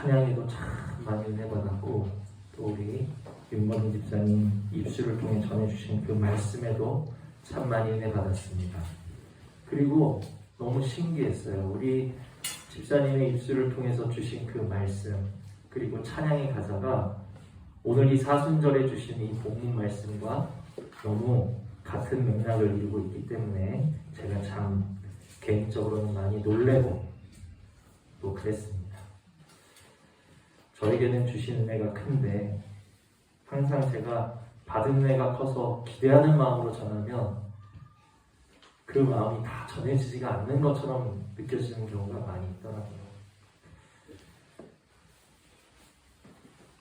찬양에도 참 많이 은혜 받았고, 또 우리 윤건희 집사님 입술을 통해 전해주신 그 말씀에도 참 많이 은혜 받았습니다. 그리고 너무 신기했어요. 우리 집사님의 입술을 통해서 주신 그 말씀, 그리고 찬양의 가사가 오늘 이 사순절에 주신 이 본문 말씀과 너무 같은 맥락을 이루고 있기 때문에 제가 참 개인적으로는 많이 놀래고 또 그랬습니다. 저에게는 주신 은혜가 큰데 항상 제가 받은 은혜가 커서 기대하는 마음으로 전하면 그 마음이 다 전해지지가 않는 것처럼 느껴지는 경우가 많이 있더라고요.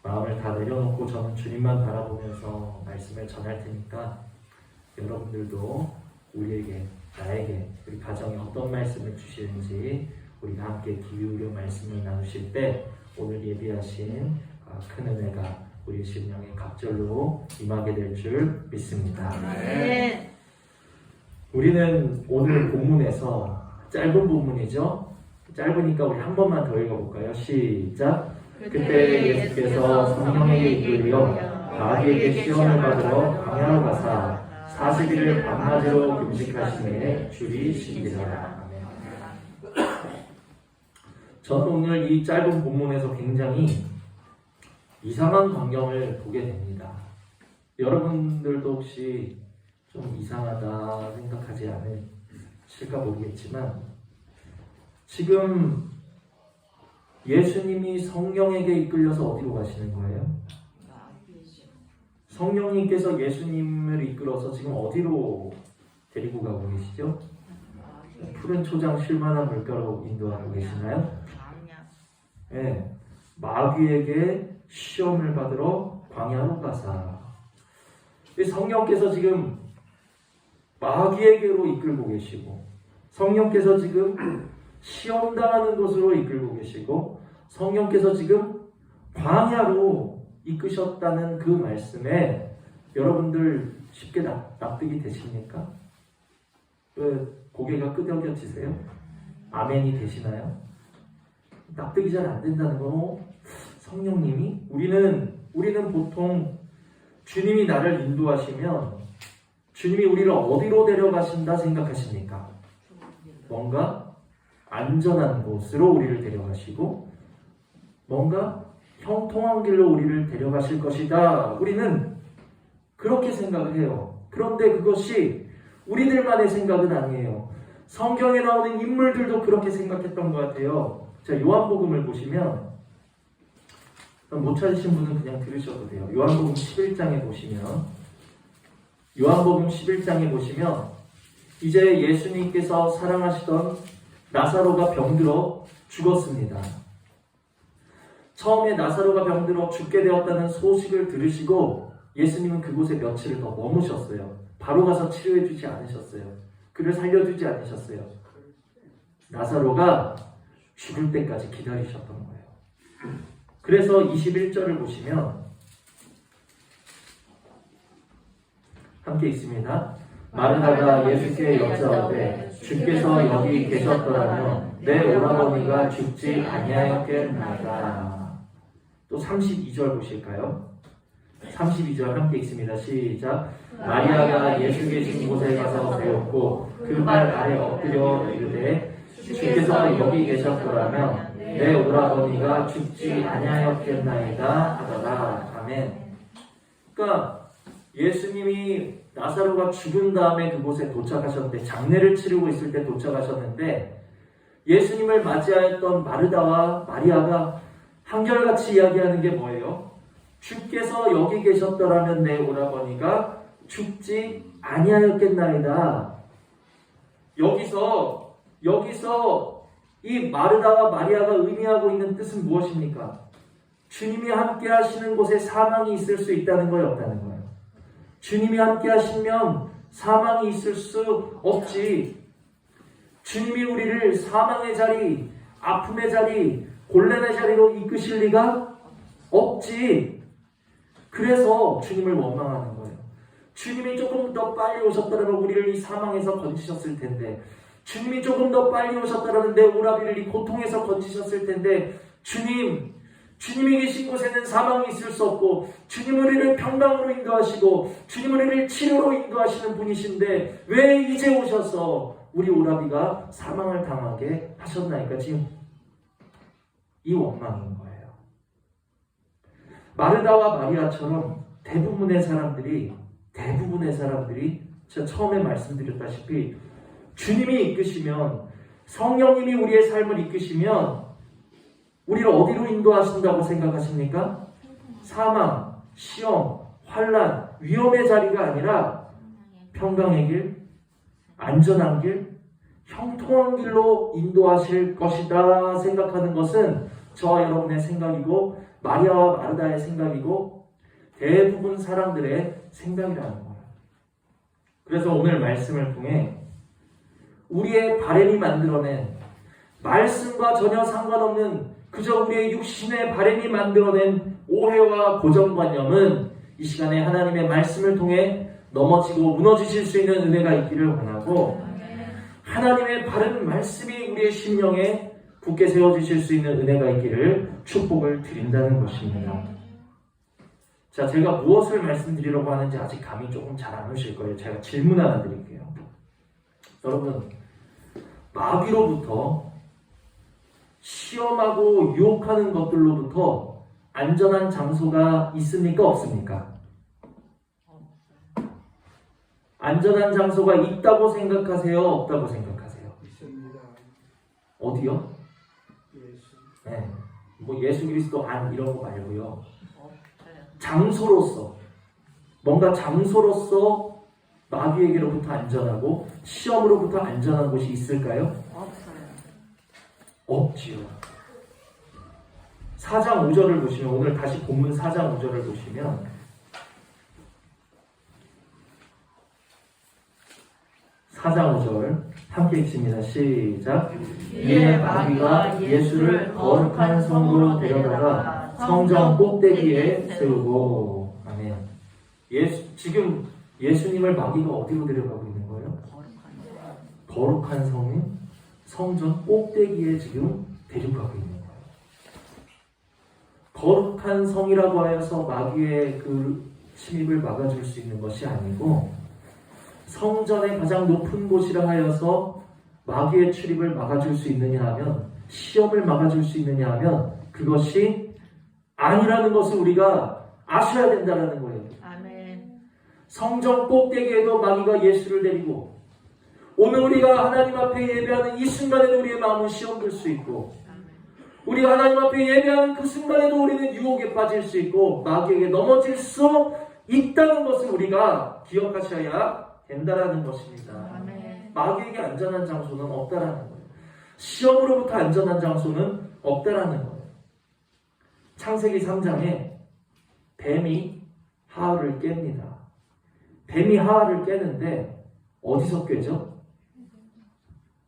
마음을 다 내려놓고 저는 주님만 바라보면서 말씀을 전할 테니까 여러분들도 우리에게, 나에게, 우리 가정에 어떤 말씀을 주시는지 우리가 함께 기울여 말씀을 나누실 때 오늘 예비하신 큰 은혜가 우리 심령에 갑절로 임하게 될 줄 믿습니다. 네. 우리는 오늘 본문에서 짧은 본문이죠. 짧으니까 우리 한 번만 더 읽어볼까요? 시작. 그때 예수께서 성령에게 이끌려 마귀에게 시험을 받으러 광야로 가사 40일을 밤낮으로 금식하시매 줄이 시기라. 저는 오늘 이 짧은 본문에서 굉장히 이상한 광경을 보게 됩니다. 여러분들도 혹시 좀 이상하다 생각하지 않으실까 모르겠지만 지금 예수님이 성령에게 이끌려서 어디로 가시는 거예요? 성령님께서 예수님을 이끌어서 지금 어디로 데리고 가고 계시죠? 푸른 초장 쉴만한 물가로 인도하고 계시나요? 네, 마귀에게 시험을 받으러 광야로 가사. 성령께서 지금 마귀에게로 이끌고 계시고, 성령께서 지금 시험당하는 곳으로 이끌고 계시고, 성령께서 지금 광야로 이끄셨다는 그 말씀에 여러분들 쉽게 납득이 되십니까? 왜 고개가 끄덕여지세요? 아멘이 되시나요? 납득이 잘 안 된다는 거. 성령님이? 우리는 보통 주님이 나를 인도하시면 주님이 우리를 어디로 데려가신다 생각하십니까? 뭔가 안전한 곳으로 우리를 데려가시고 뭔가 형통한 길로 우리를 데려가실 것이다. 우리는 그렇게 생각을 해요. 그런데 그것이 우리들만의 생각은 아니에요. 성경에 나오는 인물들도 그렇게 생각했던 것 같아요. 자, 요한복음을 보시면 못 찾으신 분은 그냥 들으셔도 돼요. 요한복음 11장에 보시면 이제 예수님께서 사랑하시던 나사로가 병들어 죽었습니다. 처음에 나사로가 병들어 죽게 되었다는 소식을 들으시고 예수님은 그곳에 며칠을 더 머무셨어요. 바로 가서 치료해주지 않으셨어요. 그를 살려주지 않으셨어요. 나사로가 죽을 때까지 기다리셨던 거예요. 그래서 21절을 보시면 함께 있습니다. 마르다가 예수께 여짜오되 주께서 여기 계셨더라면 내 오라버니가 죽지 아니하였겠나이다. 또 32절 보실까요? 32절 함께 있습니다. 시작. 마리아가 예수 계신 곳에 가서 배웠고 그 발 아래 엎드려 이르되 주께서 여기 계셨더라면 내 오라버니가 죽지 아니하였겠나이다 하더라. 아멘. 그러니까 예수님이 나사로가 죽은 다음에 그곳에 도착하셨는데, 장례를 치르고 있을 때 도착하셨는데 예수님을 맞이하였던 마르다와 마리아가 한결같이 이야기하는 게 뭐예요? 주께서 여기 계셨더라면 내 오라버니가 죽지 아니하였겠나이다. 여기서 이 마르다와 마리아가 의미하고 있는 뜻은 무엇입니까? 주님이 함께 하시는 곳에 사망이 있을 수 있다는 거예요, 없다는 거예요? 주님이 함께 하시면 사망이 있을 수 없지. 주님이 우리를 사망의 자리, 아픔의 자리, 곤란의 자리로 이끄실 리가 없지. 그래서 주님을 원망하는 거예요. 주님이 조금 더 빨리 오셨더라면 우리를 이 사망에서 건지셨을 텐데, 주님이 조금 더 빨리 오셨더라면 내 오라비를 이 고통에서 건지셨을 텐데, 주님, 주님이 계신 곳에는 사망이 있을 수 없고 주님 우리를 평강으로 인도하시고 주님 우리를 치료로 인도하시는 분이신데 왜 이제 오셔서 우리 오라비가 사망을 당하게 하셨나이까? 지금 이 원망인 거예요. 마르다와 마리아처럼 대부분의 사람들이 제가 처음에 말씀드렸다시피 주님이 이끄시면, 성령님이 우리의 삶을 이끄시면 우리를 어디로 인도하신다고 생각하십니까? 사망, 시험, 환난, 위험의 자리가 아니라 평강의 길, 안전한 길, 형통한 길로 인도하실 것이다 생각하는 것은 저와 여러분의 생각이고 마리아와 마르다의 생각이고 대부분 사람들의 생각이라는 거예요. 그래서 오늘 말씀을 통해 우리의 바램이 만들어낸, 말씀과 전혀 상관없는 그저 우리의 육신의 바램이 만들어낸 오해와 고정관념은 이 시간에 하나님의 말씀을 통해 넘어지고 무너지실 수 있는 은혜가 있기를 원하고, 하나님의 바른 말씀이 우리의 심령에 굳게 세워주실 수 있는 은혜가 있기를 축복을 드린다는 것입니다. 자, 제가 무엇을 말씀드리려고 하는지 아직 감이 조금 잘 안 오실 거예요. 제가 질문 하나 드릴게요. 여러분, 마귀로부터, 시험하고 유혹하는 것들로부터 안전한 장소가 있습니까? 없습니까? 안전한 장소가 있다고 생각하세요? 없다고 생각하세요? 있습니다. 어디요? 예수. 네, 뭐 예수 그리스도 안 이런 거 말고요. 장소로서, 뭔가 장소로서 마귀에게로부터 안전하고 시험으로부터 안전한 곳이 있을까요? 없어요. 없지요. 4장 5절을 보시면, 오늘 다시 본문 4장 5절을 보시면, 4장 5절 함께 읽습니다. 시작. 이에 마귀가 예수를 거룩한 성으로 데려다가 성전 꼭대기에 세우고. 아멘. 지금 예수님을 마귀가 어디로 데려가고 있는 거예요? 거룩한 성인 성전 꼭대기에 지금 데려가고 있는 거예요. 거룩한 성이라고 하여서 마귀의 그 침입을 막아줄 수 있는 것이 아니고, 성전의 가장 높은 곳이라 하여서 마귀의 출입을 막아줄 수 있느냐 하면, 시험을 막아줄 수 있느냐 하면 그것이 아니라는 것을 우리가 아셔야 된다는 거예요. 아멘. 성전 꼭대기에도 마귀가 예수를 데리고, 오늘 우리가 하나님 앞에 예배하는 이 순간에도 우리의 마음은 시험될 수 있고, 우리가 하나님 앞에 예배하는 그 순간에도 우리는 유혹에 빠질 수 있고 마귀에게 넘어질 수 있다는 것을 우리가 기억하셔야 된다라는 것입니다. 아멘. 마귀에게 안전한 장소는 없다라는 거예요. 시험으로부터 안전한 장소는 없다라는 거예요. 창세기 3장에 뱀이 하와를 깹니다. 뱀이 하와를 깨는데 어디서 깨죠?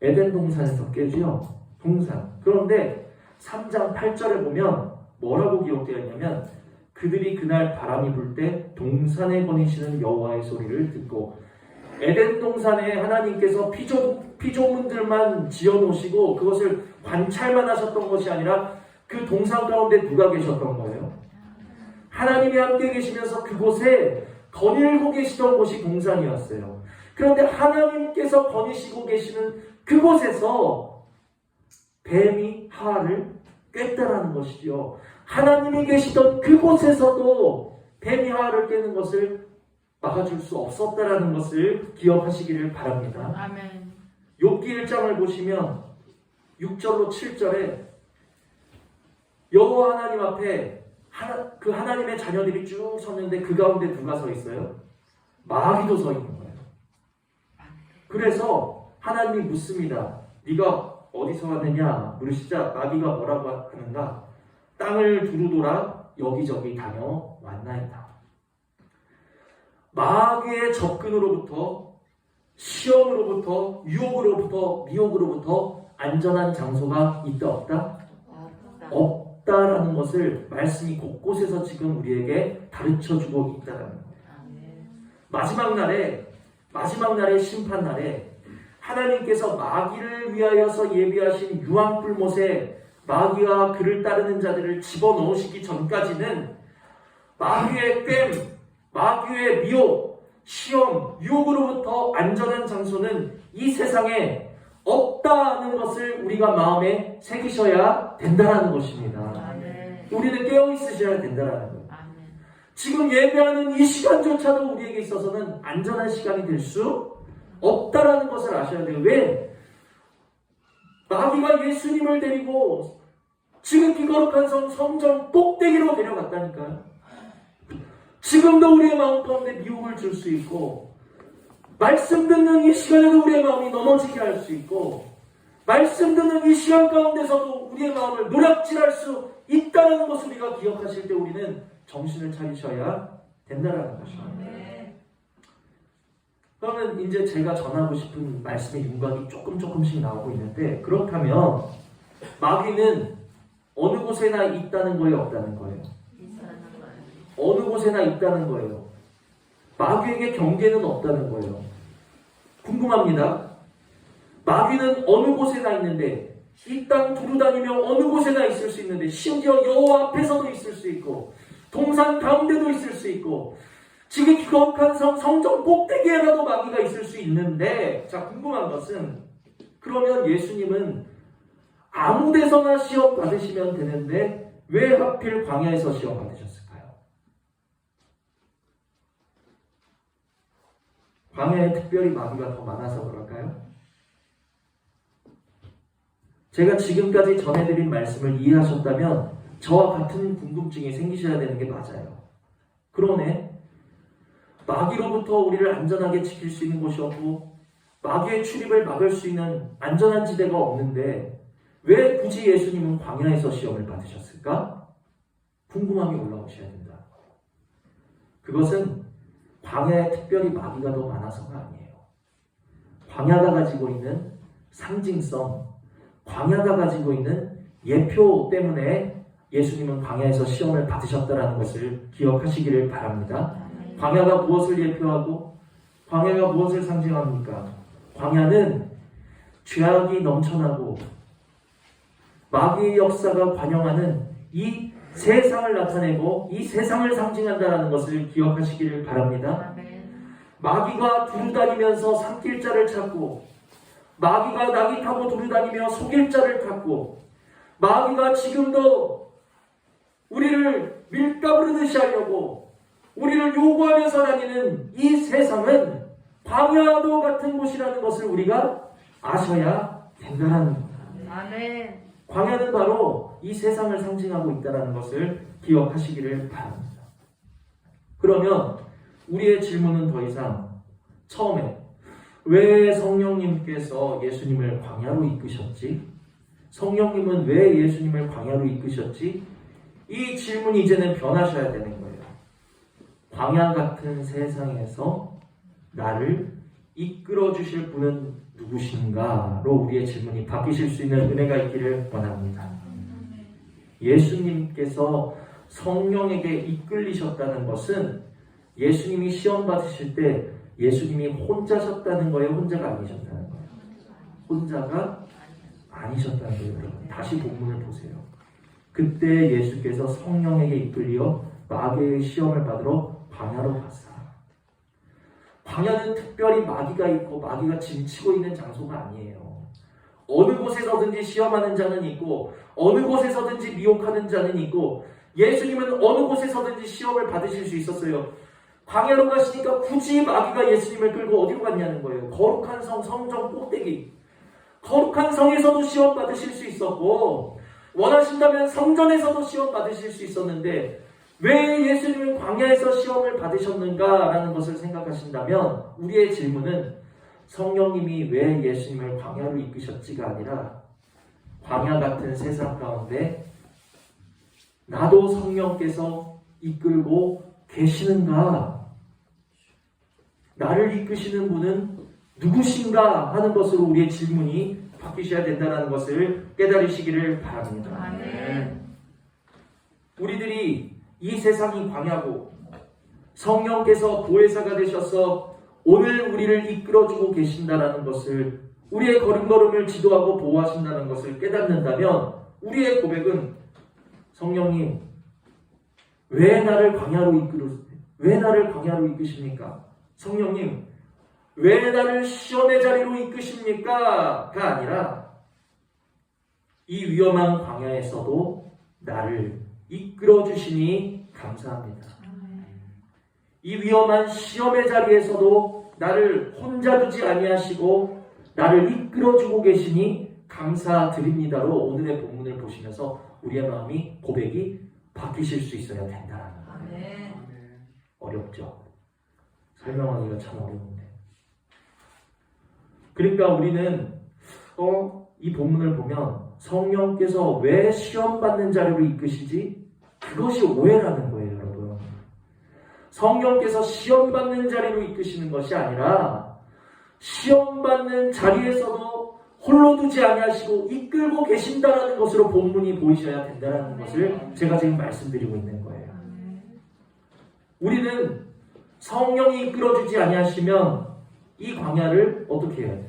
에덴 동산에서 깨죠. 동산. 그런데 3장 8절에 보면 뭐라고 기록되어 있냐면, 그들이 그날 바람이 불 때 동산에 거니시는 여호와의 소리를 듣고, 에덴 동산에 하나님께서 피조물들만 지어놓으시고 그것을 관찰만 하셨던 것이 아니라 그 동산 가운데 누가 계셨던 거예요? 하나님이 함께 계시면서 그곳에 거닐고 계시던 곳이 동산이었어요. 그런데 하나님께서 거니시고 계시는 그곳에서 뱀이 하와를 깼다라는 것이죠. 하나님이 계시던 그곳에서도 뱀이 하와를 깨는 것을 막아줄 수 없었다라는 것을 기억하시기를 바랍니다. 아멘. 욥기 1장을 보시면 6절로 7절에 여호와 하나님 앞에 그 하나님의 자녀들이 쭉 섰는데 그 가운데 누가 서 있어요? 마귀도 서 있는 거예요. 그래서 하나님이 묻습니다. 네가 어디서 왔느냐 물으시자 마귀가 뭐라고 하는가? 땅을 두루돌아 여기저기 다녀왔나이다. 마귀의 접근으로부터, 시험으로부터, 유혹으로부터, 미혹으로부터 안전한 장소가 있다 없다? 없다라는 것을 말씀이 곳곳에서 지금 우리에게 가르쳐주고 있다는 거예요. 마지막 날의 심판 날에 하나님께서 마귀를 위하여서 예비하신 유황불못에 마귀와 그를 따르는 자들을 집어넣으시기 전까지는 마귀의 괸, 마귀의 미혹, 시험, 유혹으로부터 안전한 장소는 이 세상에 없다는 것을 우리가 마음에 새기셔야 된다는 것입니다. 아멘. 우리는 깨어있으셔야 된다는 거예요. 아멘. 지금 예배하는 이 시간조차도 우리에게 있어서는 안전한 시간이 될 수 없다라는 것을 아셔야 돼요. 왜? 마귀가 예수님을 데리고 지극히 거룩한 성전 꼭대기로 데려갔다니까요. 지금도 우리의 마음 가운데 미혹을 줄 수 있고, 말씀 듣는 이 시간에도 우리의 마음이 넘어지게 할 수 있고, 말씀 듣는 이 시간 가운데서도 우리의 마음을 노략질할 수 있다는 것을 우리가 기억하실 때 우리는 정신을 차리셔야 된다는 것입니다. 그러면 이제 제가 전하고 싶은 말씀의 윤곽이 조금씩 나오고 있는데, 그렇다면 마귀는 어느 곳에나 있다는 거예요, 없다는 거예요? 어느 곳에나 있다는 거예요. 마귀에게 경계는 없다는 거예요. 궁금합니다. 마귀는 어느 곳에나 있는데, 이 땅 두루다니며 어느 곳에나 있을 수 있는데, 심지어 여호와 앞에서도 있을 수 있고, 동산 가운데도 있을 수 있고, 지극히 거룩한 성전 꼭대기에라도 마귀가 있을 수 있는데, 자, 궁금한 것은, 그러면 예수님은 아무 데서나 시험 받으시면 되는데 왜 하필 광야에서 시험 받으셨을까요? 광야에 특별히 마귀가 더 많아서 그럴까요? 제가 지금까지 전해드린 말씀을 이해하셨다면 저와 같은 궁금증이 생기셔야 되는 게 맞아요. 그러네. 마귀로부터 우리를 안전하게 지킬 수 있는 곳이 없고 마귀의 출입을 막을 수 있는 안전한 지대가 없는데 왜 굳이 예수님은 광야에서 시험을 받으셨을까? 궁금함이 올라오셔야 된다. 그것은 광야에 특별히 마귀가 더 많아서가 아니에요. 광야가 가지고 있는 상징성, 광야가 가지고 있는 예표 때문에 예수님은 광야에서 시험을 받으셨다는 것을 기억하시기를 바랍니다. 광야가 무엇을 예표하고 광야가 무엇을 상징합니까? 광야는 죄악이 넘쳐나고 마귀의 역사가 관영하는 이 세상을 나타내고 이 세상을 상징한다는 것을 기억하시기를 바랍니다. 마귀가 두루다니면서 삼킬 자를 찾고 마귀가 나귀 타고 두루다니며 속일 자를 찾고 마귀가 지금도 우리를 밀가부르듯이 하려고 우리를 요구하면서 다니는 이 세상은 광야도 같은 곳이라는 것을 우리가 아셔야 된다는 겁니다. 아멘. 광야는 바로 이 세상을 상징하고 있다는 것을 기억하시기를 바랍니다. 그러면 우리의 질문은 더 이상 처음에 왜 성령님께서 예수님을 광야로 이끄셨지? 성령님은 왜 예수님을 광야로 이끄셨지? 이 질문이 이제는 변하셔야 되는 거예요. 광야 같은 세상에서 나를 이끌어 주실 분은 누구신가로 우리의 질문이 바뀌실 수 있는 은혜가 있기를 원합니다. 예수님께서 성령에게 이끌리셨다는 것은 예수님이 시험 받으실 때 예수님이 혼자셨다는 거예요? 혼자가 아니셨다는 거예요? 혼자가 아니셨다는 거예요. 여러분. 다시 본문을 보세요. 그때 예수께서 성령에게 이끌려 마귀의 시험을 받으러 광야로 갔어요. 광야는 특별히 마귀가 있고 마귀가 짐치고 있는 장소가 아니에요. 어느 곳에서든지 시험하는 자는 있고 어느 곳에서든지 미혹하는 자는 있고 예수님은 어느 곳에서든지 시험을 받으실 수 있었어요. 광야로 가시니까 굳이 마귀가 예수님을 끌고 어디로 갔냐는 거예요. 거룩한 성전 꼭대기. 거룩한 성에서도 시험 받으실 수 있었고 원하신다면 성전에서도 시험 받으실 수 있었는데 왜 예수님은 광야에서 시험을 받으셨는가라는 것을 생각하신다면 우리의 질문은 성령님이 왜 예수님을 광야로 이끄셨지가 아니라 광야 같은 세상 가운데 나도 성령께서 이끌고 계시는가? 나를 이끄시는 분은 누구신가? 하는 것으로 우리의 질문이 바뀌셔야 된다는 것을 깨달으시기를 바랍니다. 아멘. 우리들이 이 세상이 광야고 성령께서 보혜사가 되셔서 오늘 우리를 이끌어주고 계신다는 것을 우리의 걸음걸음을 지도하고 보호하신다는 것을 깨닫는다면 우리의 고백은 성령님, 왜 나를 광야로 이끄십니까? 성령님, 왜 나를 시험의 자리로 이끄십니까? 가 아니라 이 위험한 광야에서도 나를 이끌어 주시니 감사합니다. 이 위험한 시험의 자리에서도 나를 혼자 두지 아니하시고 나를 이끌어 주고 계시니 감사드립니다로 오늘의 본문을 보시면서 우리의 마음이 고백이 바뀌실 수 있어야 된다는 거예요. 어렵죠? 설명하기가 참 어려운데. 그러니까 우리는 이 본문을 보면 성령께서 왜 시험받는 자리로 이끄시지? 그것이 오해라는 거예요, 여러분. 성령께서 시험받는 자리로 이끄시는 것이 아니라 시험받는 자리에서도 홀로 두지 아니하시고 이끌고 계신다라는 것으로 본문이 보이셔야 된다는 것을 제가 지금 말씀드리고 있는 거예요. 우리는 성령이 이끌어주지 아니하시면 이 광야를 어떻게 해야 돼요?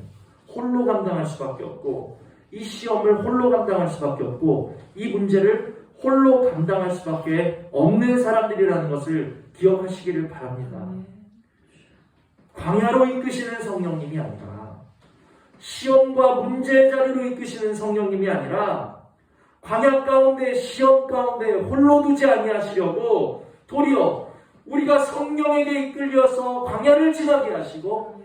홀로 감당할 수밖에 없고 이 시험을 홀로 감당할 수밖에 없고 이 문제를 홀로 감당할 수밖에 없는 사람들이라는 것을 기억하시기를 바랍니다. 광야로 이끄시는 성령님이 아니라 시험과 문제의 자리로 이끄시는 성령님이 아니라 광야 가운데 시험 가운데 홀로 두지 아니하시려고 도리어 우리가 성령에게 이끌려서 광야를 지나게 하시고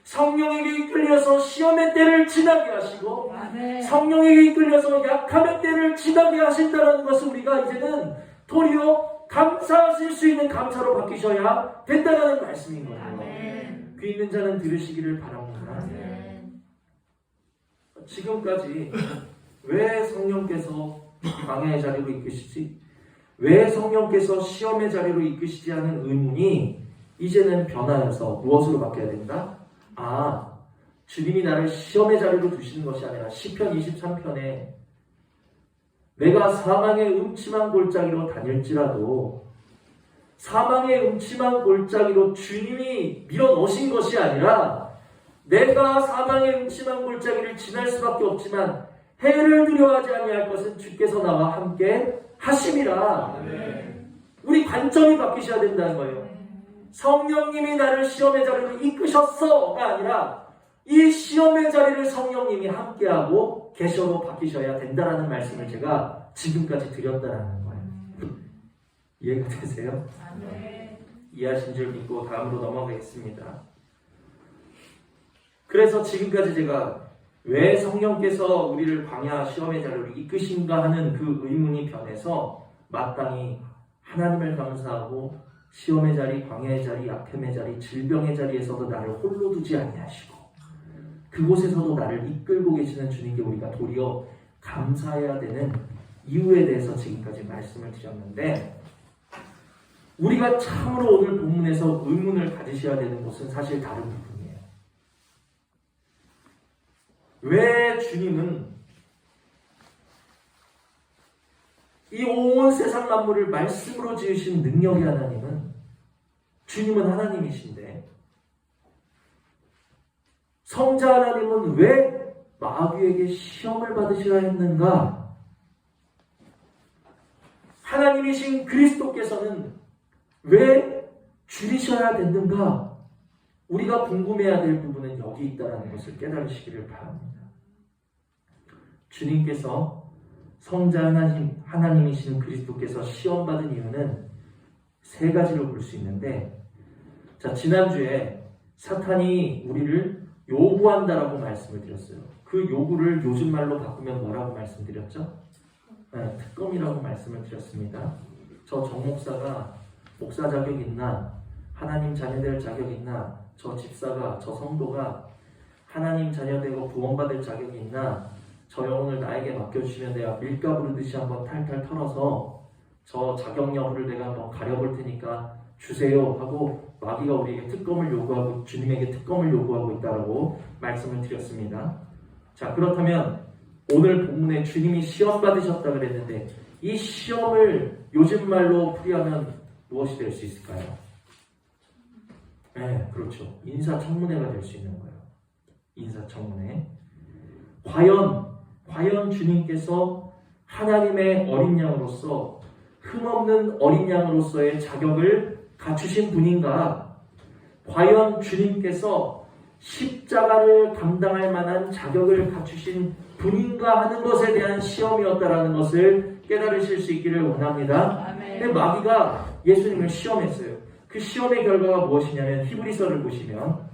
성령에게 이끌려서 시험의 때를 지나게 하시고 성령에게 이끌려서 약함의 때를 지나게 하신다는 것을 우리가 이제는 도리어 감사하실 수 있는 감사로 바뀌셔야 된다는 말씀인 거예요. 귀 있는 자는 들으시기를 바랍니다. 지금까지 왜 성령께서 광야의 자리로 이끄시지? 왜 성령께서 시험의 자리로 이끄시지 하는 의문이 이제는 변하여서 무엇으로 바뀌어야 된다? 주님이 나를 시험의 자리로 두시는 것이 아니라 시편 23편에 내가 사망의 음침한 골짜기로 다닐지라도 사망의 음침한 골짜기로 주님이 밀어넣으신 것이 아니라 내가 사망의 음침한 골짜기를 지날 수밖에 없지만 해를 두려워하지 아니할 것은 주께서 나와 함께 하심이라. 우리 관점이 바뀌셔야 된다는 거예요. 성령님이 나를 시험의 자리로 이끄셨어가 아니라 이 시험의 자리를 성령님이 함께하고 계셔로 바뀌셔야 된다는 말씀을 제가 지금까지 드렸다는 거예요. 이해가 되세요? 이해하신 줄 믿고 다음으로 넘어가겠습니다. 그래서 지금까지 제가 왜 성령께서 우리를 광야 시험의 자리로 이끄신가 하는 그 의문이 변해서 마땅히 하나님을 감사하고 시험의 자리, 광야의 자리, 약함의 자리, 질병의 자리에서도 나를 홀로 두지 아니하시고 그곳에서도 나를 이끌고 계시는 주님께 우리가 도리어 감사해야 되는 이유에 대해서 지금까지 말씀을 드렸는데 우리가 참으로 오늘 본문에서 의문을 가지셔야 되는 것은 사실 다른 부분이에요. 왜 주님은 이 온 세상 만물을 말씀으로 지으신 능력의 하나님은 주님은 하나님이신데 성자 하나님은 왜 마귀에게 시험을 받으셔야 했는가? 하나님이신 그리스도께서는 왜 줄이셔야 됐는가? 우리가 궁금해야 될 부분은 여기 있다는 것을 깨달으시기를 바랍니다. 주님께서 성자 하나님이신 그리스도께서 시험받은 이유는 세 가지로 볼 수 있는데 지난주에 사탄이 우리를 요구한다라고 말씀을 드렸어요. 그 요구를 요즘 말로 바꾸면 뭐라고 말씀드렸죠? 특검이라고 말씀을 드렸습니다. 저 정 목사가 목사 자격 있나? 하나님 자녀될 자격 있나? 저 집사가, 저 성도가 하나님 자녀되고 구원받을 자격이 있나? 저 영혼을 나에게 맡겨주시면 내가 밀가 부르듯이 한번 탈탈 털어서 저 자격 여부를 내가 한번 가려볼 테니까 주세요 하고 마귀가 우리에게 특검을 요구하고 주님에게 특검을 요구하고 있다라고 말씀을 드렸습니다. 그렇다면 오늘 본문에 주님이 시험 받으셨다 그랬는데 이 시험을 요즘 말로 풀이하면 무엇이 될 수 있을까요? 그렇죠. 인사청문회가 될 수 있는 거예요. 인사청문회. 과연 주님께서 하나님의 어린 양으로서 흠없는 어린 양으로서의 자격을 갖추신 분인가? 과연 주님께서 십자가를 감당할 만한 자격을 갖추신 분인가 하는 것에 대한 시험이었다라는 것을 깨달으실 수 있기를 원합니다. 근데 마귀가 예수님을 시험했어요. 그 시험의 결과가 무엇이냐면 히브리서를 보시면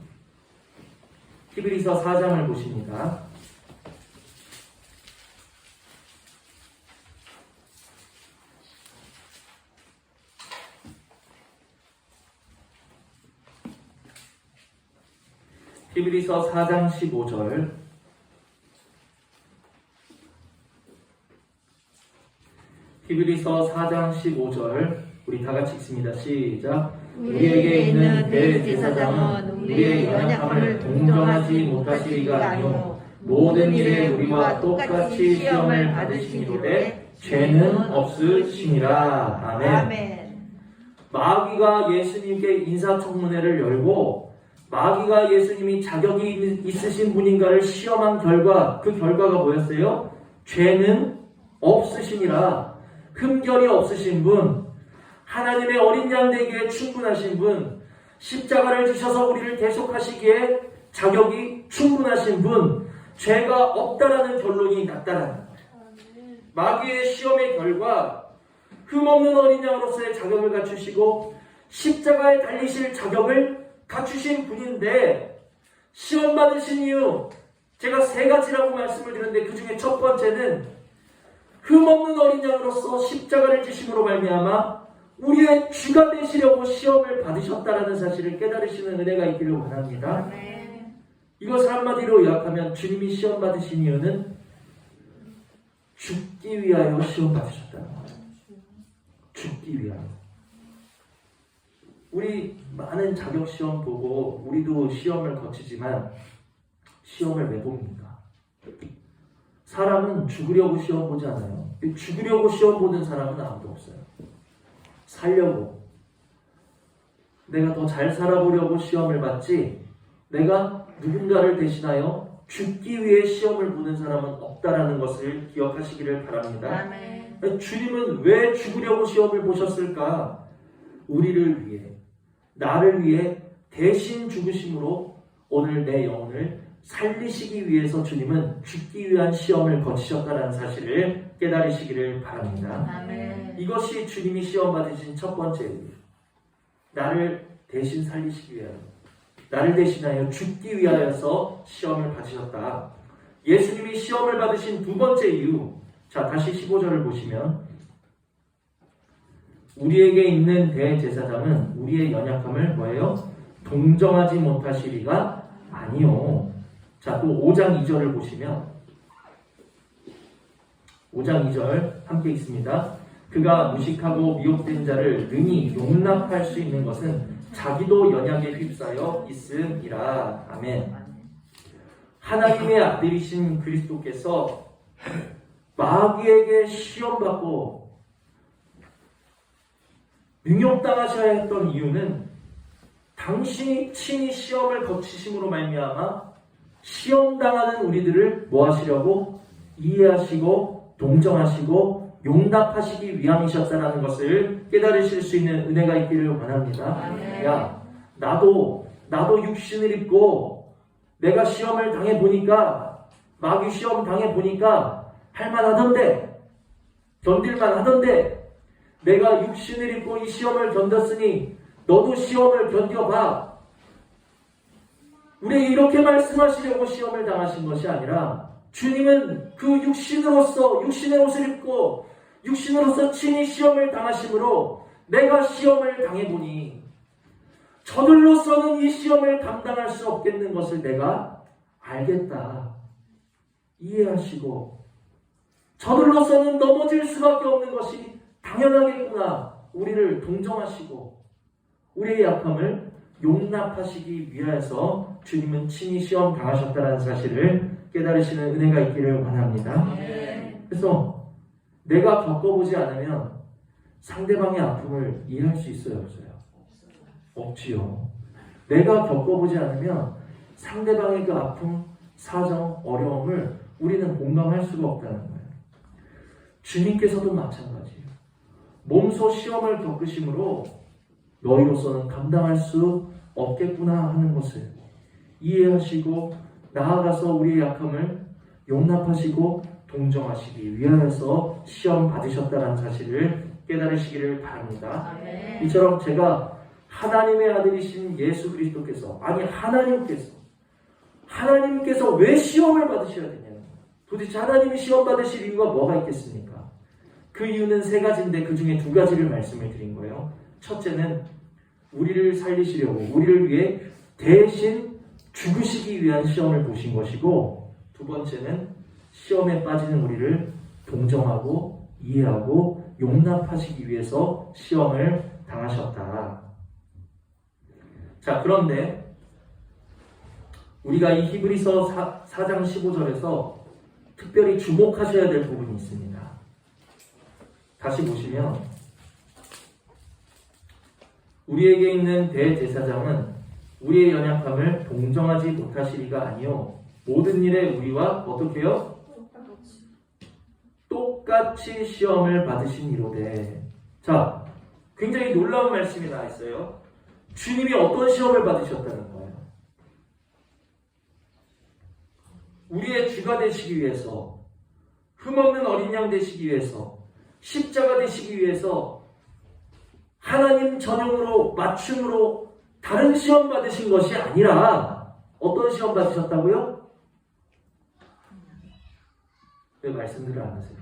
히브리서 4장을 보십니다. 히브리서 4장 15절. 히브리서 4장 15절 우리 다 같이 읽습니다. 시작. 우리에게 있는 대제사장은 우리의 연약함을 동정하지 못하시리가 아니요 모든 일에 우리와 똑같이 시험을 받으시니로되 죄는 없으시니라. 아멘. 마귀가 예수님께 인사청문회를 열고 마귀가 예수님이 자격이 있으신 분인가를 시험한 결과, 그 결과가 뭐였어요? 죄는 없으시니라. 흠결이 없으신 분, 하나님의 어린 양 되기에 충분하신 분, 십자가를 지셔서 우리를 대속하시기에 자격이 충분하신 분, 죄가 없다라는 결론이 났다라는 거예요. 마귀의 시험의 결과, 흠없는 어린 양으로서의 자격을 갖추시고 십자가에 달리실 자격을 갖추신 분인데 시험 받으신 이유, 제가 세 가지라고 말씀을 드렸는데 그 중에 첫 번째는 흠없는 어린 양으로서 십자가를 지심으로 말미암아 우리의 주가 되시려고 시험을 받으셨다라는 사실을 깨달으시는 은혜가 있기를 원합니다. 이것을 한마디로 요약하면 주님이 시험 받으신 이유는 죽기 위하여 시험 받으셨다는 거예요. 죽기 위하여. 우리 많은 자격시험 보고 우리도 시험을 거치지만 시험을 왜 봅니까? 사람은 죽으려고 시험 보지 않아요. 죽으려고 시험 보는 사람은 아무도 없어요. 살려고. 내가 더 잘 살아보려고 시험을 받지 내가 누군가를 대신하여 죽기 위해 시험을 보는 사람은 없다라는 것을 기억하시기를 바랍니다. 아멘. 주님은 왜 죽으려고 시험을 보셨을까? 우리를 위해, 나를 위해 대신 죽으심으로 오늘 내 영혼을 살리시기 위해서 주님은 죽기 위한 시험을 거치셨다는 사실을 깨달으시기를 바랍니다. 아멘. 이것이 주님이 시험 받으신 첫 번째 이유. 나를 대신 살리시기 위하여, 나를 대신하여 죽기 위하여서 시험을 받으셨다. 예수님이 시험을 받으신 두 번째 이유. 자, 다시 15절을 보시면 우리에게 있는 대제사장은 우리의 연약함을 뭐예요? 동정하지 못하시리가 아니요. 자, 또 5장 2절을 보시면 5장 2절 함께 읽습니다. 그가 무식하고 미혹된 자를 능히 용납할 수 있는 것은 자기도 연약에 휩싸여 있음이라. 아멘. 하나님의 아들이신 그리스도께서 마귀에게 시험받고 능욕당하셔야 했던 이유는 당신이 친히 시험을 거치심으로 말미암아 시험당하는 우리들을 뭐 하시려고? 이해하시고 동정하시고 용납하시기 위함이셨다는 것을 깨달으실 수 있는 은혜가 있기를 원합니다. 야, 나도 육신을 입고 내가 시험을 당해보니까, 마귀 시험 당해보니까 할만하던데, 견딜만 하던데, 내가 육신을 입고 이 시험을 견뎠으니 너도 시험을 견뎌봐. 우리 이렇게 말씀하시려고 시험을 당하신 것이 아니라 주님은 그 육신으로서 육신의 옷을 입고 육신으로서 친히 시험을 당하심으로 내가 시험을 당해보니 저들로서는 이 시험을 감당할 수 없겠는 것을 내가 알겠다. 이해하시고 저들로서는 넘어질 수밖에 없는 것이 당연하겠구나. 우리를 동정하시고 우리의 약함을 용납하시기 위하여서 주님은 친히 시험 당하셨다는 사실을 깨달으시는 은혜가 있기를 원합니다. 그래서 내가 겪어보지 않으면 상대방의 아픔을 이해할 수 있어요, 없어요? 없지요. 내가 겪어보지 않으면 상대방의 그 아픔, 사정, 어려움을 우리는 공감할 수가 없다는 거예요. 주님께서도 마찬가지예요. 몸소 시험을 겪으심으로 너희로서는 감당할 수 없겠구나 하는 것을 이해하시고 나아가서 우리의 약함을 용납하시고 동정하시기 위하여서 시험 받으셨다는 사실을 깨달으시기를 바랍니다. 아멘. 이처럼 제가 하나님의 아들이신 예수 그리스도께서, 아니 하나님께서 왜 시험을 받으셔야 되냐는 거예요. 도대체 하나님이 시험 받으실 이유가 뭐가 있겠습니까? 그 이유는 세 가지인데 그 중에 두 가지를 말씀을 드린 거예요. 첫째는 우리를 살리시려고, 우리를 위해 대신 죽으시기 위한 시험을 보신 것이고, 두 번째는 시험에 빠지는 우리를 동정하고 이해하고 용납하시기 위해서 시험을 당하셨다. 자, 그런데 우리가 이 히브리서 4장 15절에서 특별히 주목하셔야 될 부분이 있습니다. 다시 보시면 우리에게 있는 대제사장은 우리의 연약함을 동정하지 못하시리가 아니요 모든 일에 우리와 어떻게 해요? 똑같이 시험을 받으시니로되. 자, 굉장히 놀라운 말씀이 나와 있어요. 주님이 어떤 시험을 받으셨다는 거예요? 우리의 주가 되시기 위해서, 흠없는 어린 양 되시기 위해서, 십자가 되시기 위해서 하나님 전형으로 맞춤으로 다른 시험 받으신 것이 아니라 어떤 시험 받으셨다고요? 왜 말씀들을 안 하세요?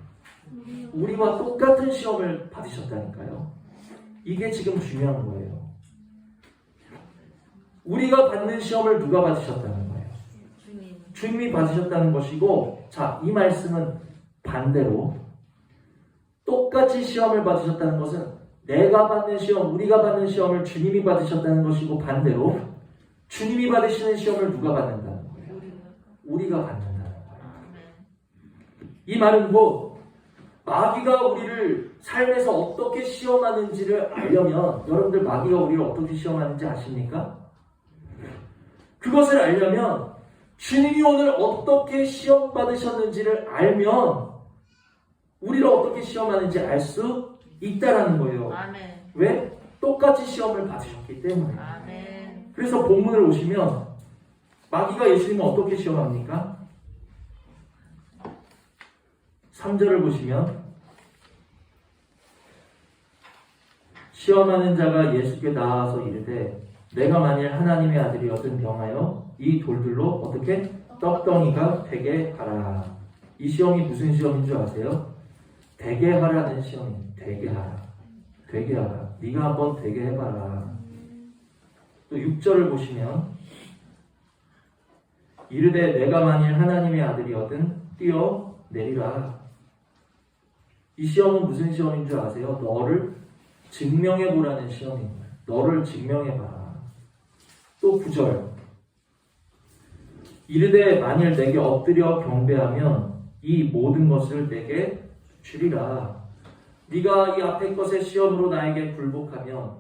우리와 똑같은 시험을 받으셨다니까요. 이게 지금 중요한 거예요. 우리가 받는 시험을 누가 받으셨다는 거예요? 주님이 받으셨다는 것이고, 자, 이 말씀은 반대로 똑같이 시험을 받으셨다는 것은 내가 받는 시험, 우리가 받는 시험을 주님이 받으셨다는 것이고, 반대로 주님이 받으시는 시험을 누가 받는다는 거예요? 우리가 받는다는 거예요. 이 말은 곧 마귀가 우리를 삶에서 어떻게 시험하는지를 알려면, 여러분들 마귀가 우리를 어떻게 시험하는지 아십니까? 그것을 알려면 주님이 오늘 어떻게 시험 받으셨는지를 알면 우리를 어떻게 시험하는지 알 수 있다라는 거예요. 아멘. 왜? 똑같이 시험을 받으셨기 때문에. 아멘. 그래서 본문을 오시면 마귀가 예수님을 어떻게 시험합니까? 3절을 보시면 시험하는 자가 예수께 나와서 이르되 내가 만일 하나님의 아들이었든 병하여 이 돌들로 어떻게 떡덩이가 되게 하라. 이 시험이 무슨 시험인 줄 아세요? 되게 하라는 시험입니다. 되게 하라. 되게 하라. 네가 한번 되게 해봐라. 또 6절을 보시면 이르되 내가 만일 하나님의 아들이었든 뛰어내리라. 이 시험은 무슨 시험인 줄 아세요? 너를 증명해보라는 시험입니다. 너를 증명해봐라. 또 9절 이르되 만일 내게 엎드려 경배하면 이 모든 것을 내게 주리라. 네가 이 앞의 것의 시험으로 나에게 굴복하면,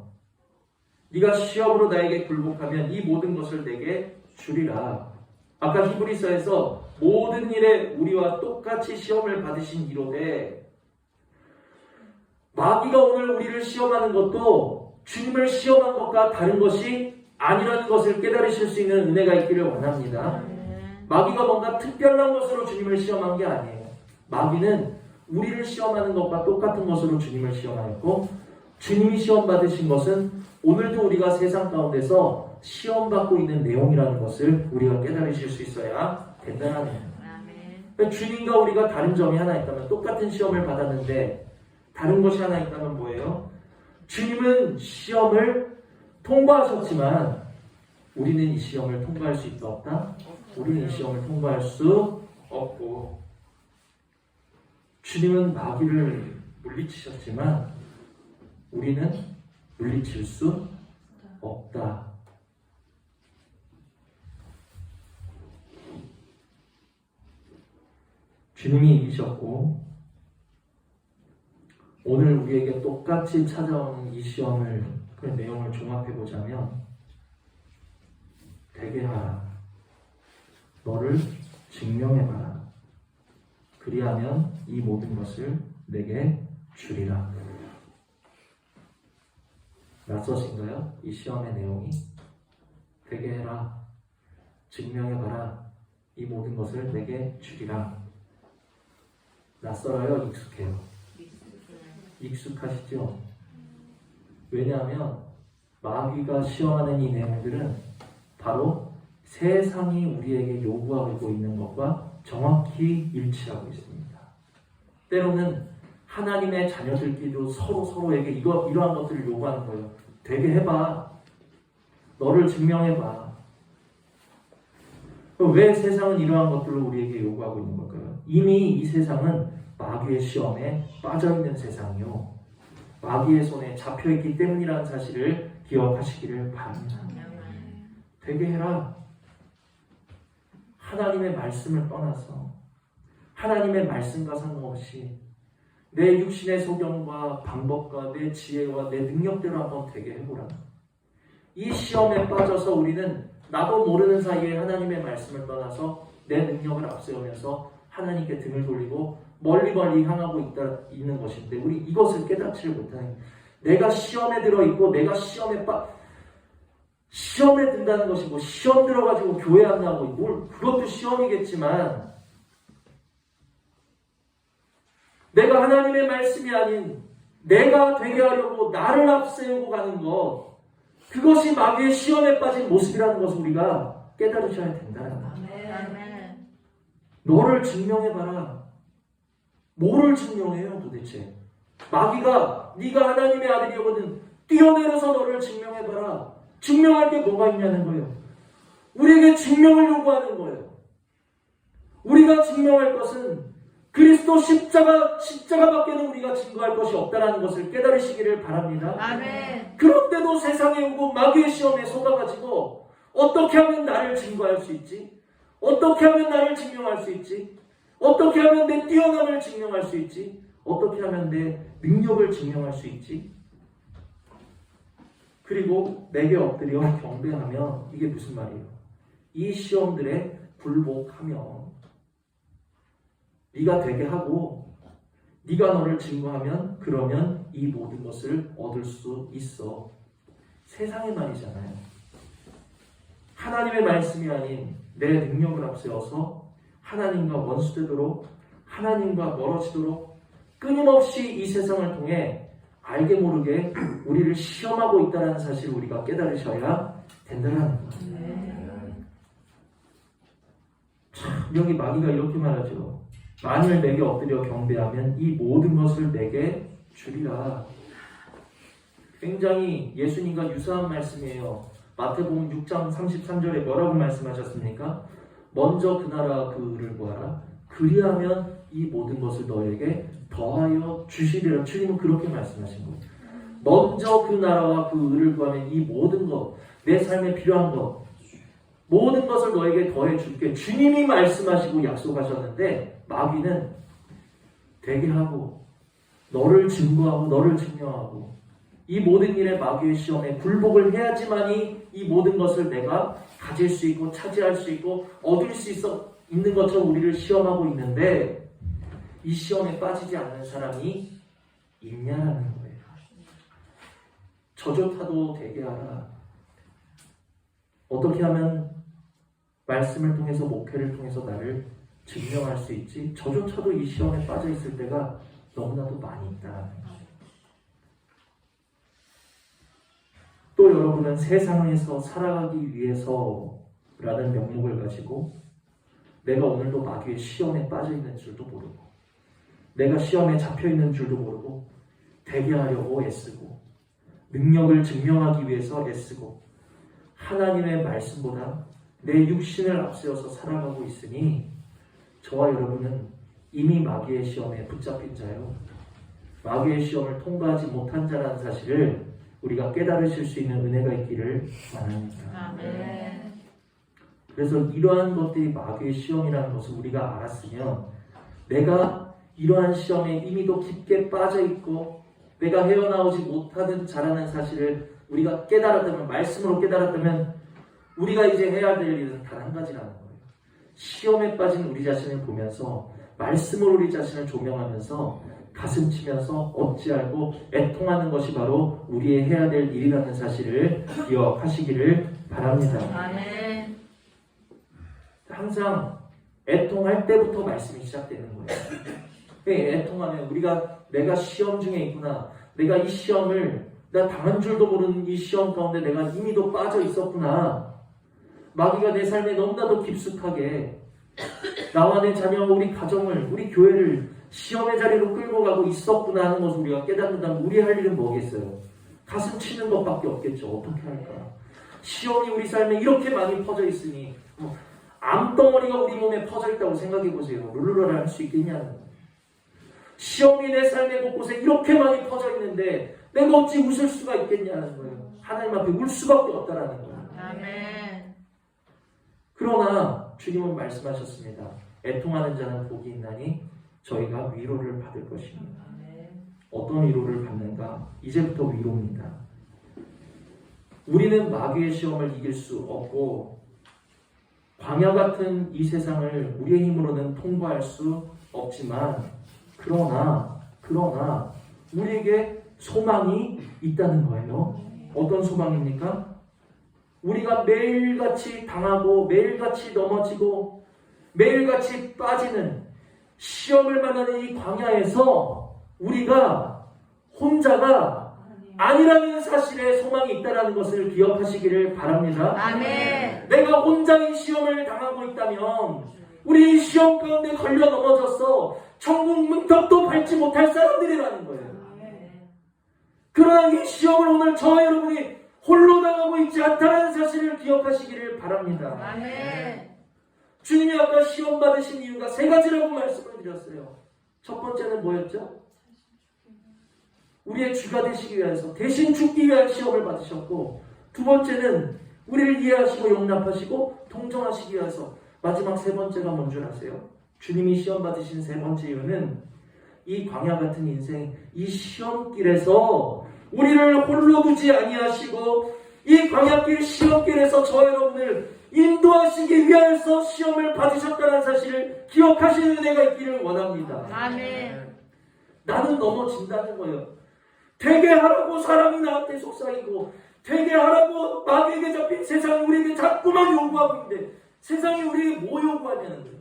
네가 시험으로 나에게 굴복하면 이 모든 것을 내게 주리라. 아까 히브리서에서 모든 일에 우리와 똑같이 시험을 받으신 이로되, 마귀가 오늘 우리를 시험하는 것도 주님을 시험한 것과 다른 것이 아니라는 것을 깨달으실 수 있는 은혜가 있기를 원합니다. 마귀가 뭔가 특별한 것으로 주님을 시험한 게 아니에요. 마귀는 우리를 시험하는 것과 똑같은 것으로 주님을 시험하였고, 주님이 시험 받으신 것은 오늘도 우리가 세상 가운데서 시험받고 있는 내용이라는 것을 우리가 깨달으실 수 있어야 된다는 거예요. 주님과 우리가 다른 점이 하나 있다면, 똑같은 시험을 받았는데 다른 것이 하나 있다면 뭐예요? 주님은 시험을 통과하셨지만 우리는 이 시험을 통과할 수 있다 없다? 우리는 이 시험을 통과할 수 없고, 주님은 마귀를 물리치셨지만 우리는 물리칠 수 없다. 주님이 이기셨고 오늘 우리에게 똑같이 찾아오는 이 시험을, 그 내용을 종합해보자면 되게 하라. 너를 증명해봐라. 그리하면 이 모든 것을 내게 주리라. 낯서신가요? 이 시험의 내용이? 되게 해라. 증명해봐라. 이 모든 것을 내게 주리라. 낯설어요? 익숙해요? 익숙하시죠? 왜냐하면 마귀가 시험하는 이 내용들은 바로 세상이 우리에게 요구하고 있는 것과 정확히 일치하고 있습니다. 때로는 하나님의 자녀들끼리도 서로에게 이러한 것들을 요구하는 거예요. 되게 해봐. 너를 증명해봐. 왜 세상은 이러한 것들을 우리에게 요구하고 있는 걸까요? 이미 이 세상은 마귀의 시험에 빠져있는 세상이요. 마귀의 손에 잡혀있기 때문이라는 사실을 기억하시기를 바랍니다. 되게 해라. 하나님의 말씀을 떠나서 하나님의 말씀과 상관없이 내 육신의 소견과 방법과 내 지혜와 내 능력대로 한번 되게 해보라. 이 시험에 빠져서 우리는 나도 모르는 사이에 하나님의 말씀을 떠나서 내 능력을 앞세우면서 하나님께 등을 돌리고 멀리 향하고 있는 것인데 우리 이것을 깨닫지를 못하는, 내가 시험에 들어있고 내가 시험에 든다는 것이 뭐 시험 들어가지고 교회 안 나오고 그것도 시험이겠지만 내가 하나님의 말씀이 아닌 내가 되게 하려고 나를 앞세우고 가는 것, 그것이 마귀의 시험에 빠진 모습이라는 것을 우리가 깨달으셔야 된다는 거죠. 너를 증명해봐라. 뭐를 증명해요 도대체? 마귀가 네가 하나님의 아들이거든 뛰어내려서 너를 증명해봐라. 증명할 게 뭐가 있냐는 거예요. 우리에게 증명을 요구하는 거예요. 우리가 증명할 것은 그리스도 십자가밖에는 우리가 증거할 것이 없다는 것을 깨달으시기를 바랍니다. 아멘. 그런데도 세상에 오고 마귀의 시험에 속아가지고 어떻게 하면 나를 증거할 수 있지? 어떻게 하면 나를 증명할 수 있지? 어떻게 하면 내 뛰어남을 증명할 수 있지? 어떻게 하면 내 능력을 증명할 수 있지? 그리고 내게 엎드려 경배하며, 이게 무슨 말이에요? 이 시험들에 굴복하며 네가 되게 하고 네가 너를 증거하면 그러면 이 모든 것을 얻을 수 있어. 세상의 말이잖아요. 하나님의 말씀이 아닌 내 능력을 앞세워서 하나님과 원수되도록, 하나님과 멀어지도록 끊임없이 이 세상을 통해 알게 모르게 우리를 시험하고 있다는 사실을 우리가 깨달으셔야 된다는 거예요. 참, 여기 마귀가 이렇게 말하죠. 만일 내게 엎드려 경배하면 이 모든 것을 내게 주리라. 굉장히 예수님과 유사한 말씀이에요. 마태복음 6장 33절에 뭐라고 말씀하셨습니까? 먼저 그 나라와 그를 구하라. 그리하면 이 모든 것을 너에게 더하여 주시리라. 주님은 그렇게 말씀하신 거예요. 먼저 그 나라와 그 의를 구하면 이 모든 것, 내 삶에 필요한 것, 모든 것을 너에게 더해 줄게. 주님이 말씀하시고 약속하셨는데 마귀는 되게 하고 너를 증거하고 너를 증명하고 이 모든 일에 마귀의 시험에 굴복을 해야지만이 이 모든 것을 내가 가질 수 있고 차지할 수 있고 얻을 수 있는 것처럼 우리를 시험하고 있는데, 이 시험에 빠지지 않는 사람이 있냐라는 거예요. 저조타도 되게 하라. 어떻게 하면 말씀을 통해서, 목회를 통해서 나를 증명할 수 있지? 저조차도 이 시험에 빠져 있을 때가 너무나도 많이 있다는 거예요. 또 여러분은 세상에서 살아가기 위해서라는 명목을 가지고 내가 오늘도 마귀의 시험에 빠져 있는 줄도 모르고, 내가 시험에 잡혀 있는 줄도 모르고 되게 하려고 애쓰고 능력을 증명하기 위해서 애쓰고 하나님의 말씀보다 내 육신을 앞세워서 살아가고 있으니 저와 여러분은 이미 마귀의 시험에 붙잡힌 자요, 마귀의 시험을 통과하지 못한 자라는 사실을 우리가 깨달으실 수 있는 은혜가 있기를 바랍니다. 아멘. 그래서 이러한 것들이 마귀의 시험이라는 것을 우리가 알았으면, 내가 이러한 시험에 이미도 깊게 빠져있고 내가 헤어나오지 못하는 자라는 사실을 우리가 깨달았다면, 말씀으로 깨달았다면, 우리가 이제 해야 될 일은 단 한 가지라는 거예요. 시험에 빠진 우리 자신을 보면서 말씀으로 우리 자신을 조명하면서 가슴 치면서 어찌알고 애통하는 것이 바로 우리의 해야 될 일이라는 사실을 기억하시기를 바랍니다. 아멘. 항상 애통할 때부터 말씀이 시작되는 거예요. 애통하면 우리가 내가 시험 중에 있구나. 내가 이 시험을 내가 당한 줄도 모르는 이 시험 가운데 내가 이미도 빠져 있었구나. 마귀가 내 삶에 너무나도 깊숙하게 나와 내 자녀와 우리 가정을, 우리 교회를 시험의 자리로 끌고 가고 있었구나 하는 것을 우리가 깨닫는다면 우리 할 일은 뭐겠어요? 가슴 치는 것밖에 없겠죠. 어떻게 할까? 시험이 우리 삶에 이렇게 많이 퍼져 있으니 암덩어리가 우리 몸에 퍼져 있다고 생각해 보세요. 룰루랄 할 수 있겠냐는 거예요. 시험이 내 삶의 곳곳에 이렇게 많이 퍼져 있는데 내가 어찌 웃을 수가 있겠냐는 거예요. 하나님 앞에 울 수밖에 없다라는 거예요. 아멘. 그러나 주님은 말씀하셨습니다. 애통하는 자는 복이 있나니 저희가 위로를 받을 것입니다. 어떤 위로를 받는가? 이제부터 위로입니다. 우리는 마귀의 시험을 이길 수 없고 광야 같은 이 세상을 우리의 힘으로는 통과할 수 없지만 그러나 우리에게 소망이 있다는 거예요. 어떤 소망입니까? 우리가 매일같이 당하고 매일같이 넘어지고 매일같이 빠지는 시험을 만나는 이 광야에서 우리가 혼자가 아니라는 사실에 소망이 있다는 것을 기억하시기를 바랍니다. 아멘. 내가 혼자 이 시험을 당하고 있다면 우리 이 시험 가운데 걸려 넘어져서 천국 문턱도 밟지 못할 사람들이라는 거예요. 그러나 이 시험을 오늘 저와 여러분이 홀로 당하고 있지 않다는 사실을 기억하시기를 바랍니다. 아멘. 주님이 아까 시험 받으신 이유가 세 가지라고 말씀을 드렸어요. 첫 번째는 뭐였죠? 우리의 주가 되시기 위해서 대신 죽기 위한 시험을 받으셨고, 두 번째는 우리를 이해하시고 용납하시고 동정하시기 위해서, 마지막 세 번째가 뭔 줄 아세요? 주님이 시험 받으신 세 번째 이유는 이 광야 같은 인생, 이 시험길에서 우리를 홀로 두지 아니하시고 이 광야길 시험길에서 저 여러분을 인도하시기 위해서 시험을 받으셨다는 사실을 기억하시는 은혜가 있기를 원합니다. 아멘. 나는 넘어진다는 거예요. 되게 하라고 사람이 나한테 속삭이고 되게 하라고 마귀에게 잡힌 세상이 우리에게 자꾸만 요구하고 있는데 세상이 우리에게 뭐 요구하냐는 거예요.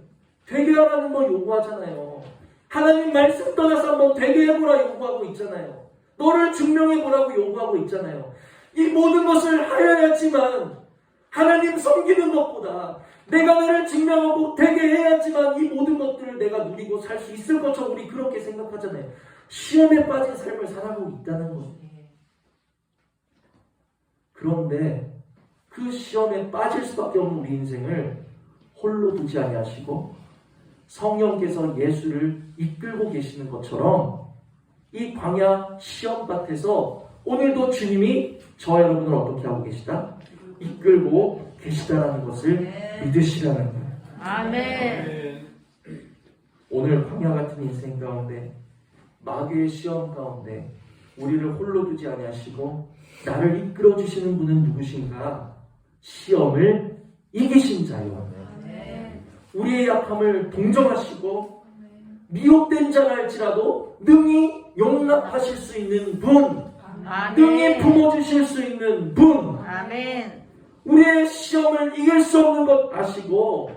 되게 하라는 거 요구하잖아요. 하나님 말씀 떠나서 한번 되게 해보라 요구하고 있잖아요. 너를 증명해보라고 요구하고 있잖아요. 이 모든 것을 하여야지만 하나님 섬기는 것보다 내가 나를 증명하고 되게 해야지만 이 모든 것들을 내가 누리고 살 수 있을 것처럼 우리 그렇게 생각하잖아요. 시험에 빠진 삶을 살아가고 있다는 거예요. 그런데 그 시험에 빠질 수밖에 없는 우리 인생을 홀로 두지 아니하시고 성령께서 예수를 이끌고 계시는 것처럼 이 광야 시험밭에서 오늘도 주님이 저 여러분을 어떻게 하고 계시다? 이끌고 계시다라는 것을 믿으시라는 거예요. 아멘. 오늘 광야 같은 인생 가운데 마귀의 시험 가운데 우리를 홀로 두지 아니하시고 나를 이끌어 주시는 분은 누구신가? 시험을 이기신 자요. 우리의 약함을 동정하시고 미혹된 자랄지라도 능히 용납하실 수 있는 분, 능히 품어주실 수 있는 분, 아멘. 우리의 시험을 이길 수 없는 것 아시고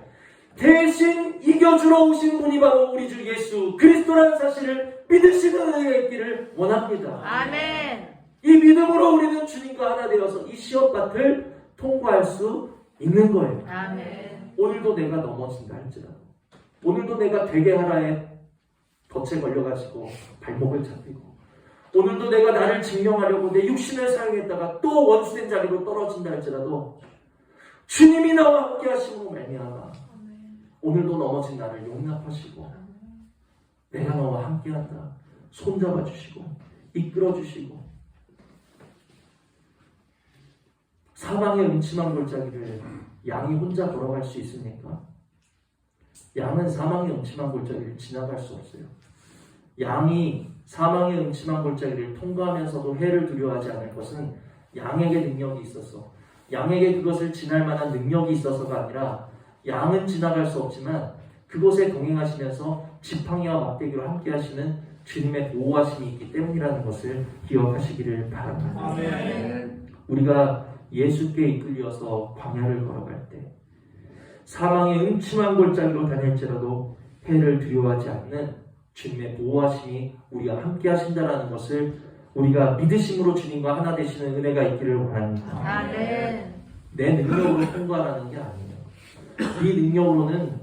대신 이겨주러 오신 분이 바로 우리 주 예수 그리스도라는 사실을 믿으시는 은혜가 있기를 원합니다. 아멘. 이 믿음으로 우리는 주님과 하나 되어서 이 시험밭을 통과할 수 있는 거예요. 아멘. 오늘도 내가 넘어진다 할지라도, 오늘도 내가 되게 하라에 덫에 걸려가지고 발목을 잡히고, 오늘도 내가 나를 증명하려고 내 육신을 사용했다가 또 원수된 자리로 떨어진다 할지라도 주님이 나와 함께 하시고 말미암아 오늘도 넘어진 나를 용납하시고 내가 너와 함께한다 손잡아 주시고 이끌어 주시고, 사방의 음침한 골짜기를 양이 혼자 걸어갈 수 있습니까? 양은 사망의 음침한 골짜기를 지나갈 수 없어요. 양이 사망의 음침한 골짜기를 통과하면서도 해를 두려워하지 않을 것은 양에게 능력이 있어서, 양에게 그것을 지날 만한 능력이 있어서가 아니라 양은 지나갈 수 없지만 그곳에 동행하시면서 지팡이와 막대기로 함께 하시는 주님의 보호하심이 있기 때문이라는 것을 기억하시기를 바랍니다. 아멘. 우리가 예수께 이끌려서 광야를 걸어갈 때 사망의 음침한 골짜기로 다닐지라도 해를 두려워하지 않는 주님의 보호하심이 우리와 함께 하신다라는 것을 우리가 믿으심으로 주님과 하나 되시는 은혜가 있기를 원합니다. 아멘. 내 능력으로 통과하는 게 아니에요. 이 능력으로는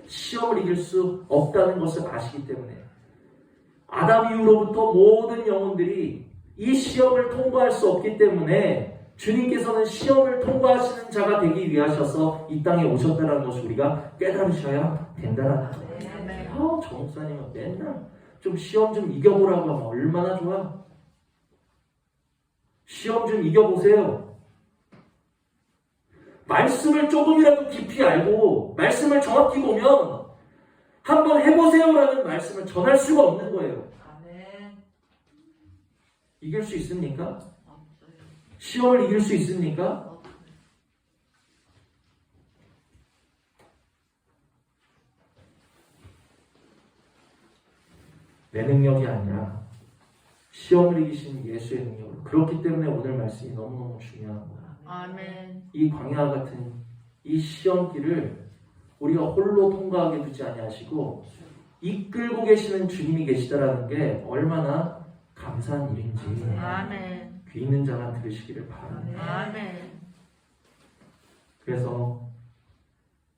시험을 이길 수 없다는 것을 아시기 때문에 아담 이후로부터 모든 영혼들이 이 시험을 통과할 수 없기 때문에 주님께서는 시험을 통과하시는 자가 되기 위하셔서 이 땅에 오셨다는 것을 우리가 깨달으셔야 된다는 거예요. 저 목사님은 맨날 좀 시험 좀 이겨보라고 하면 얼마나 좋아. 시험 좀 이겨보세요. 말씀을 조금이라도 깊이 알고 말씀을 정확히 보면 한번 해보세요라는 말씀을 전할 수가 없는 거예요. 이길 수 있습니까? 시험을 이길 수 있습니까? 내 능력이 아니라 시험을 이기신 예수의 능력으로. 그렇기 때문에 오늘 말씀이 너무너무 중요한 거예요. 아멘. 이 광야 같은 이 시험길을 우리가 홀로 통과하게 두지 아니하시고 이끌고 계시는 주님이 계시다라는 게 얼마나 감사한 일인지 아멘. 귀 있는 자만 들으시기를 바랍니다. 아멘. 그래서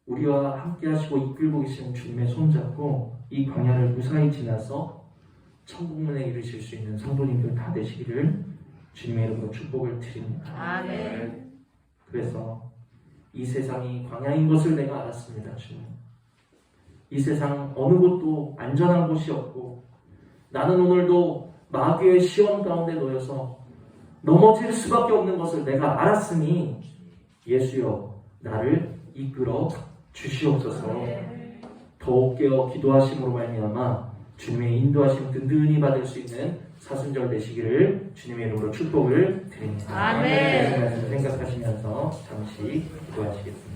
우리와 함께 하시고 이끌고 계시는 주님의 손잡고 이 광야를 무사히 지나서 천국문에 이르실 수 있는 성도님들 다 되시기를 주님의 이름으로 축복을 드립니다. 아멘. 그래서 이 세상이 광야인 것을 내가 알았습니다. 주님. 이 세상 어느 곳도 안전한 곳이 없고 나는 오늘도 마귀의 시험 가운데 놓여서 넘어질 수밖에 없는 것을 내가 알았으니 예수여 나를 이끌어 주시옵소서. 더욱 깨어 기도하심으로 말미암아 주님의 인도하심 든든히 받을 수 있는 사순절 되시기를 주님의 이름으로 축복을 드립니다. 아멘. 말씀을 생각하시면서 잠시 기도하시겠습니다.